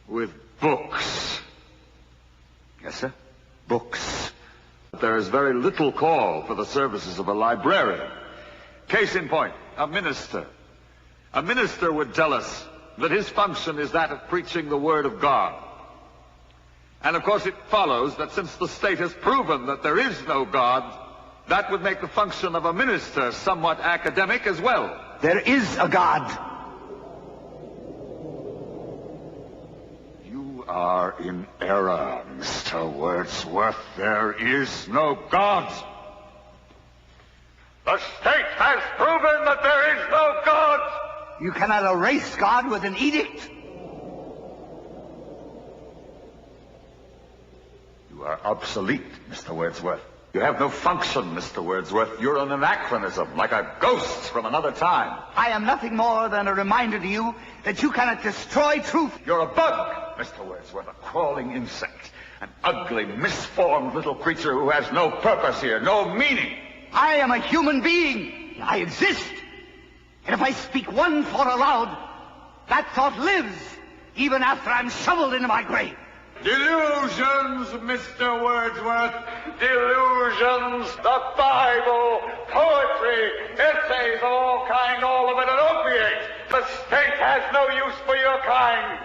with books. Yes, sir? Books. There is very little call for the services of a librarian. Case in point, a minister. A minister would tell us that his function is that of preaching the Word of God. And of course it follows that since the state has proven that there is no God, that would make the function of a minister somewhat academic as well. There is a God. You are in error, Mr. Wordsworth. There is no God. The state has proven that there is no God. You cannot erase God with an edict. You are obsolete, Mr. Wordsworth. You have no function, Mr. Wordsworth. You're an anachronism, like a ghost from another time. I am nothing more than a reminder to you that you cannot destroy truth. You're a bug, Mr. Wordsworth, a crawling insect, an ugly, misformed little creature who has no purpose here, no meaning. I am a human being. I exist. And if I speak one thought aloud, that thought lives, even after I'm shoveled into my grave. Delusions, Mr. Wordsworth. Delusions. The Bible, poetry, essays of all kind, all of it an opiate. The state has no use for your kind.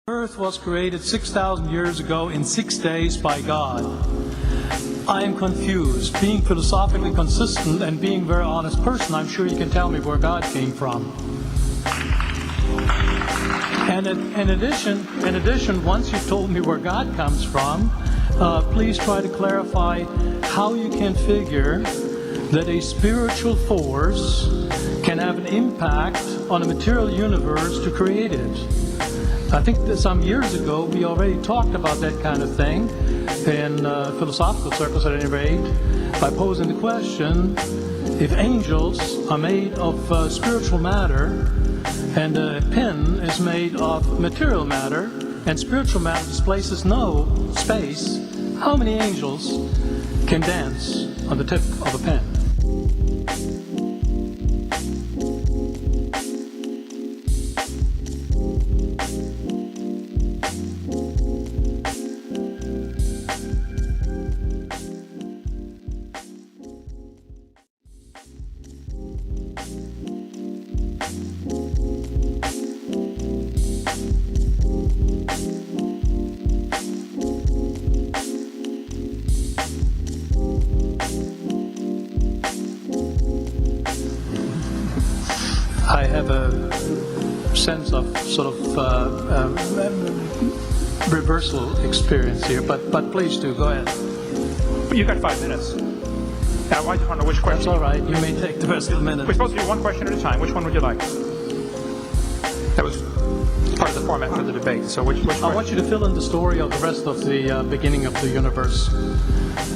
Earth was created 6,000 years ago in 6 days by God. I am confused. Being philosophically consistent and being a very honest person, I'm sure you can tell me where God came from. And in addition, once you've told me where God comes from, please try to clarify how you can figure that a spiritual force can have an impact on a material universe to create it. I think that some years ago we already talked about that kind of thing in philosophical circles at any rate, by posing the question, if angels are made of spiritual matter and a pen is made of material matter and spiritual matter displaces no space, how many angels can dance on the tip of a pen? I have a sense of sort of reversal experience here, but please do, go ahead. You've got 5 minutes. Now, I just want to know which question. That's all right, you may take the rest of the minute. We're supposed to do one question at a time. Which one would you like? That was part of the format for the debate, so which I want you to fill in the story of the rest of the beginning of the universe.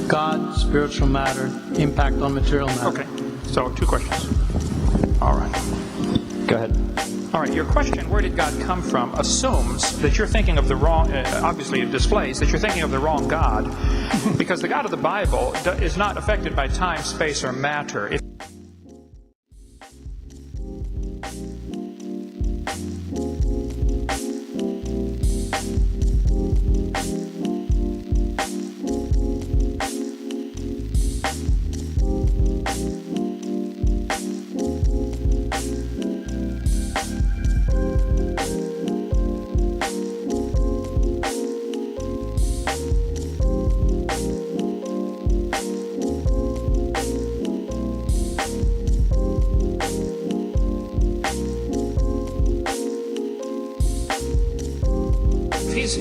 God, spiritual matter, impact on material matter. Okay, so 2 questions. All right. Go ahead. All right, your question, where did God come from, assumes that you're thinking of the wrong, obviously it displays that you're thinking of the wrong God, because the God of the Bible is not affected by time, space, or matter.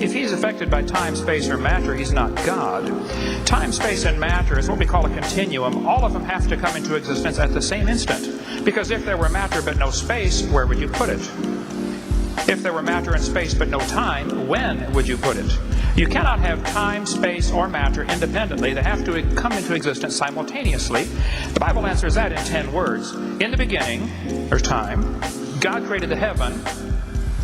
if he's affected by time, space, or matter, he's not God. Time, space, and matter is what we call a continuum. All of them have to come into existence at the same instant. Because if there were matter but no space, where would you put it? If there were matter and space but no time, when would you put it? You cannot have time, space, or matter independently. They have to come into existence simultaneously. The Bible answers that in 10 words. In the beginning, there's time. God created the heaven,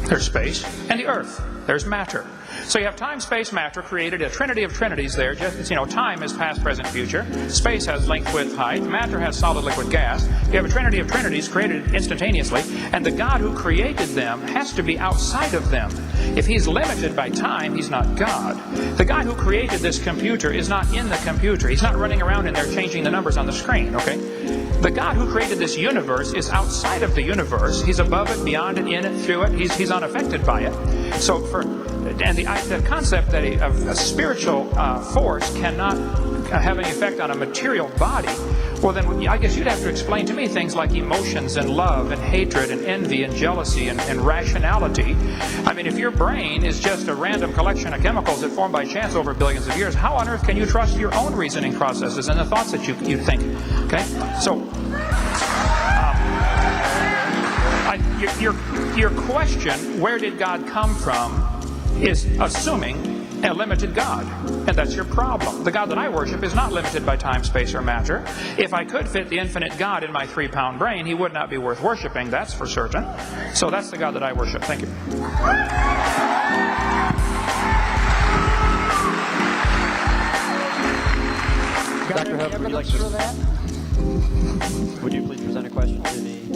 there's space, and the earth, there's matter. So you have time, space, matter, created a trinity of trinities there. Just, time is past, present, future. Space has length, width, height. Matter has solid, liquid, gas. You have a trinity of trinities created instantaneously. And the God who created them has to be outside of them. If he's limited by time, he's not God. The guy who created this computer is not in the computer. He's not running around in there changing the numbers on the screen, okay? The God who created this universe is outside of the universe. He's above it, beyond it, in it, through it. He's unaffected by it. So the concept that a spiritual force cannot have any effect on a material body, well then I guess you'd have to explain to me things like emotions and love and hatred and envy and jealousy and rationality. I mean, if your brain is just a random collection of chemicals that formed by chance over billions of years, how on earth can you trust your own reasoning processes and the thoughts that you think? Okay? So, your question, where did God come from, is assuming a limited God. And that's your problem. The God that I worship is not limited by time, space, or matter. If I could fit the infinite God in my 3-pound brain, he would not be worth worshiping, that's for certain. So that's the God that I worship. Thank you. Dr. Huff, would you like to... Would you please present a question to the...